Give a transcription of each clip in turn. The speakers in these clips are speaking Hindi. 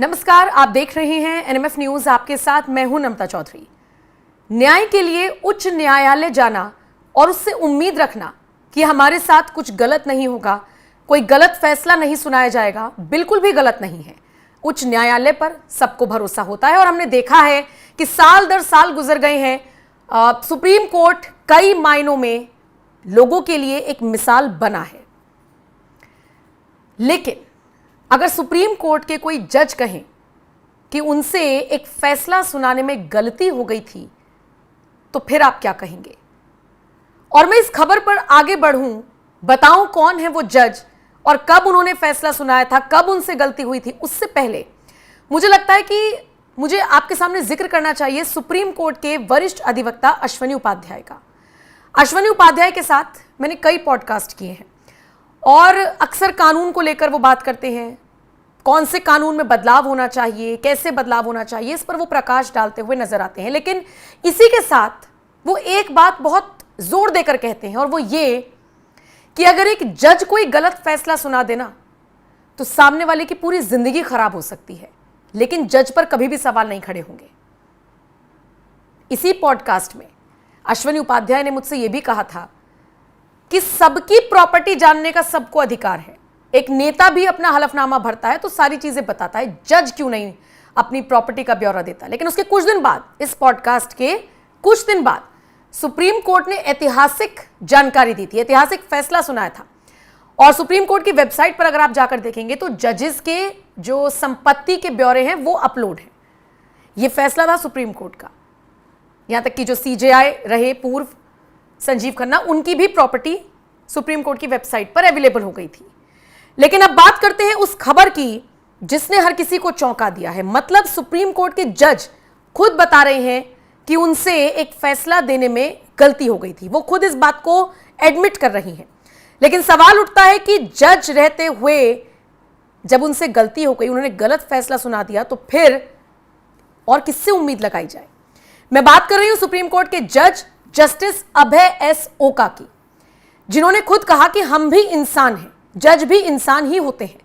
नमस्कार, आप देख रहे हैं एनएमएफ न्यूज। आपके साथ मैं हूं नम्रता चौधरी। न्याय के लिए उच्च न्यायालय जाना और उससे उम्मीद रखना कि हमारे साथ कुछ गलत नहीं होगा, कोई गलत फैसला नहीं सुनाया जाएगा, बिल्कुल भी गलत नहीं है। उच्च न्यायालय पर सबको भरोसा होता है और हमने देखा है कि साल दर साल गुजर गए हैं। सुप्रीम कोर्ट कई मायनों में लोगों के लिए एक मिसाल बना है। लेकिन अगर सुप्रीम कोर्ट के कोई जज कहें कि उनसे एक फैसला सुनाने में गलती हो गई थी, तो फिर आप क्या कहेंगे? और मैं इस खबर पर आगे बढ़ूं, बताऊं कौन है वो जज और कब उन्होंने फैसला सुनाया था, कब उनसे गलती हुई थी। उससे पहले मुझे लगता है कि मुझे आपके सामने जिक्र करना चाहिए सुप्रीम कोर्ट के वरिष्ठ अधिवक्ता अश्वनी उपाध्याय का। अश्वनी उपाध्याय के साथ मैंने कई पॉडकास्ट किए हैं और अक्सर कानून को लेकर वो बात करते हैं, कौन से कानून में बदलाव होना चाहिए, कैसे बदलाव होना चाहिए, इस पर वो प्रकाश डालते हुए नजर आते हैं। लेकिन इसी के साथ वो एक बात बहुत जोर देकर कहते हैं और वो ये कि अगर एक जज कोई गलत फैसला सुना देना तो सामने वाले की पूरी जिंदगी खराब हो सकती है, लेकिन जज पर कभी भी सवाल नहीं खड़े होंगे। इसी पॉडकास्ट में अश्वनी उपाध्याय ने मुझसे यह भी कहा था कि सबकी प्रॉपर्टी जानने का सबको अधिकार है। एक नेता भी अपना हलफनामा भरता है तो सारी चीजें बताता है, जज क्यों नहीं अपनी प्रॉपर्टी का ब्यौरा देता? लेकिन उसके कुछ दिन बाद, इस पॉडकास्ट के कुछ दिन बाद, सुप्रीम कोर्ट ने ऐतिहासिक जानकारी दी थी, ऐतिहासिक फैसला सुनाया था। और सुप्रीम कोर्ट की वेबसाइट पर अगर आप जाकर देखेंगे तो जजेस के जो संपत्ति के ब्यौरे हैं वो अपलोड हैं। यह फैसला था सुप्रीम कोर्ट का। यहां तक कि जो सीजेआई रहे पूर्व संजीव खन्ना, उनकी भी प्रॉपर्टी सुप्रीम कोर्ट की वेबसाइट पर अवेलेबल हो गई थी। लेकिन अब बात करते हैं उस खबर की जिसने हर किसी को चौंका दिया है। मतलब सुप्रीम कोर्ट के जज खुद बता रहे हैं कि उनसे एक फैसला देने में गलती हो गई थी। वो खुद इस बात को एडमिट कर रही हैं। लेकिन सवाल उठता है कि जज रहते हुए जब उनसे गलती हो गई, उन्होंने गलत फैसला सुना दिया, तो फिर और किससे उम्मीद लगाई जाए? मैं बात कर रही हूं सुप्रीम कोर्ट के जज जस्टिस अभय एस ओका की, जिन्होंने खुद कहा कि हम भी इंसान हैं, जज भी इंसान ही होते हैं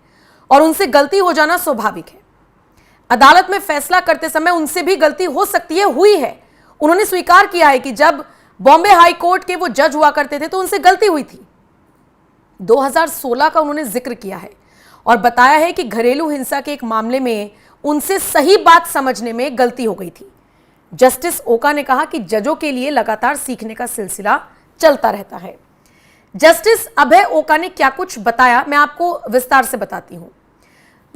और उनसे गलती हो जाना स्वाभाविक है। अदालत में फैसला करते समय उनसे भी गलती हो सकती है, हुई है। उन्होंने स्वीकार किया है कि जब बॉम्बे हाई कोर्ट के वो जज हुआ करते थे तो उनसे गलती हुई थी। 2016 का उन्होंने जिक्र किया है और बताया है कि घरेलू हिंसा के एक मामले में उनसे सही बात समझने में गलती हो गई थी। जस्टिस ओका ने कहा कि जजों के लिए लगातार सीखने का सिलसिला चलता रहता है। जस्टिस अभय ओका ने क्या कुछ बताया, मैं आपको विस्तार से बताती हूं।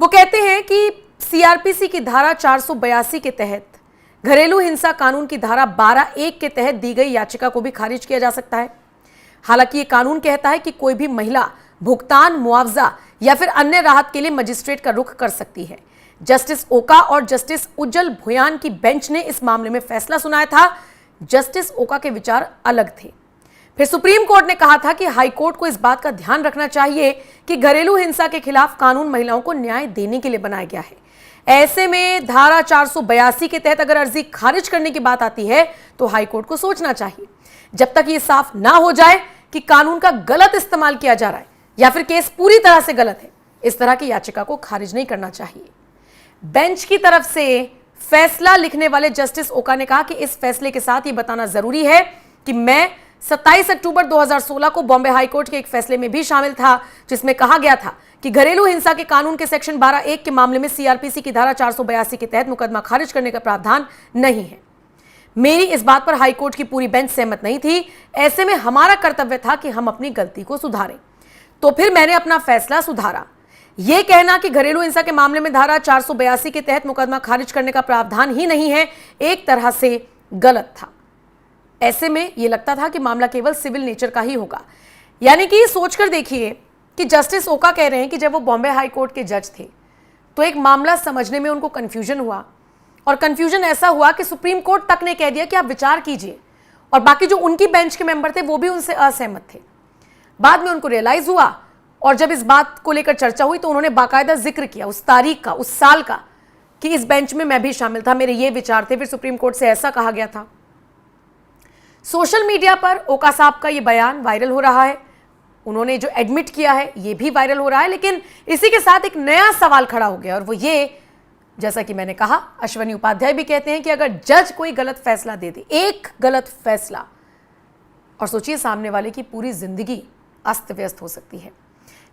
वो कहते हैं कि सीआरपीसी की धारा 482 के तहत घरेलू हिंसा कानून की धारा 12(1) के तहत दी गई याचिका को भी खारिज किया जा सकता है। हालांकि ये कानून कहता है कि कोई भी महिला भुगतान, मुआवजा या फिर अन्य राहत के लिए मजिस्ट्रेट का रुख कर सकती है। जस्टिस ओका और जस्टिस उज्जवल भुयान की बेंच ने इस मामले में फैसला सुनाया था। जस्टिस ओका के विचार अलग थे। फिर सुप्रीम कोर्ट ने कहा था कि हाई कोर्ट को इस बात का ध्यान रखना चाहिए कि घरेलू हिंसा के खिलाफ कानून महिलाओं को न्याय देने के लिए बनाया गया है। ऐसे में धारा 482 के तहत अगर अर्जी खारिज करने की बात आती है तो हाई कोर्ट को सोचना चाहिए। जब तक ये साफ ना हो जाए कि कानून का गलत इस्तेमाल किया जा रहा है या फिर केस पूरी तरह से गलत है, इस तरह की याचिका को खारिज नहीं करना चाहिए। बेंच की तरफ से फैसला लिखने वाले जस्टिस ओका ने कहा कि इस फैसले के साथ ये बताना जरूरी है कि मैं 27 अक्टूबर 2016 को बॉम्बे हाईकोर्ट के एक फैसले में भी शामिल था, जिसमें कहा गया था कि घरेलू हिंसा के कानून के सेक्शन 12(1) के मामले में सीआरपीसी की धारा 482 के तहत मुकदमा खारिज करने का प्रावधान नहीं है। मेरी इस बात पर हाईकोर्ट की पूरी बेंच सहमत नहीं थी। ऐसे में हमारा कर्तव्य था कि हम अपनी गलती को सुधारें। तो फिर मैंने अपना फैसला सुधारा। यह कहना कि घरेलू हिंसा के मामले में धारा 482 के तहत मुकदमा खारिज करने का प्रावधान ही नहीं है, एक तरह से गलत था। ऐसे में यह लगता था कि मामला केवल सिविल नेचर का ही होगा। यानी कि सोचकर देखिए कि जस्टिस ओका कह रहे हैं कि जब वो बॉम्बे हाई कोर्ट के जज थे तो एक मामला समझने में उनको कंफ्यूजन हुआ और कंफ्यूजन ऐसा हुआ कि सुप्रीम कोर्ट तक ने कह दिया कि आप विचार कीजिए, और बाकी जो उनकी बेंच के मेंबर थे वो भी उनसे असहमत थे। बाद में उनको रियलाइज हुआ और जब इस बात को लेकर चर्चा हुई तो उन्होंने बाकायदा जिक्र किया उस तारीख का, उस साल का, कि इस बेंच में मैं भी शामिल था, मेरे ये विचार थे, फिर सुप्रीम कोर्ट से ऐसा कहा गया था। सोशल मीडिया पर ओका साहब का ये बयान वायरल हो रहा है। उन्होंने जो एडमिट किया है ये भी वायरल हो रहा है। लेकिन इसी के साथ एक नया सवाल खड़ा हो गया और वो ये जैसा कि मैंने कहा, अश्वनी उपाध्याय भी कहते हैं कि अगर जज कोई गलत फैसला दे दे, एक गलत फैसला, और सोचिए सामने वाले की पूरी जिंदगी अस्त व्यस्त हो सकती है।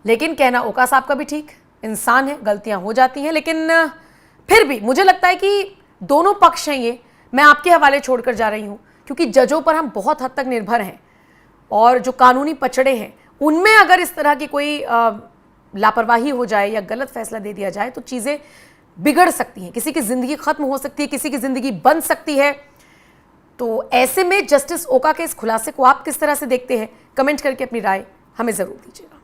लेकिन कहना ओका साहब का भी ठीक, इंसान है, गलतियां हो जाती हैं, लेकिन फिर भी मुझे लगता है कि दोनों पक्ष हैं ये, मैं आपके हवाले छोड़कर जा रही हूं, क्योंकि जजों पर हम बहुत हद तक निर्भर हैं और जो कानूनी पचड़े हैं उनमें अगर इस तरह की कोई लापरवाही हो जाए या गलत फैसला दे दिया जाए तो चीज़ें बिगड़ सकती हैं, किसी की ज़िंदगी ख़त्म हो सकती है, किसी की ज़िंदगी बन सकती है। तो ऐसे में जस्टिस ओका के इस खुलासे को आप किस तरह से देखते हैं? कमेंट करके अपनी राय हमें ज़रूर दीजिएगा।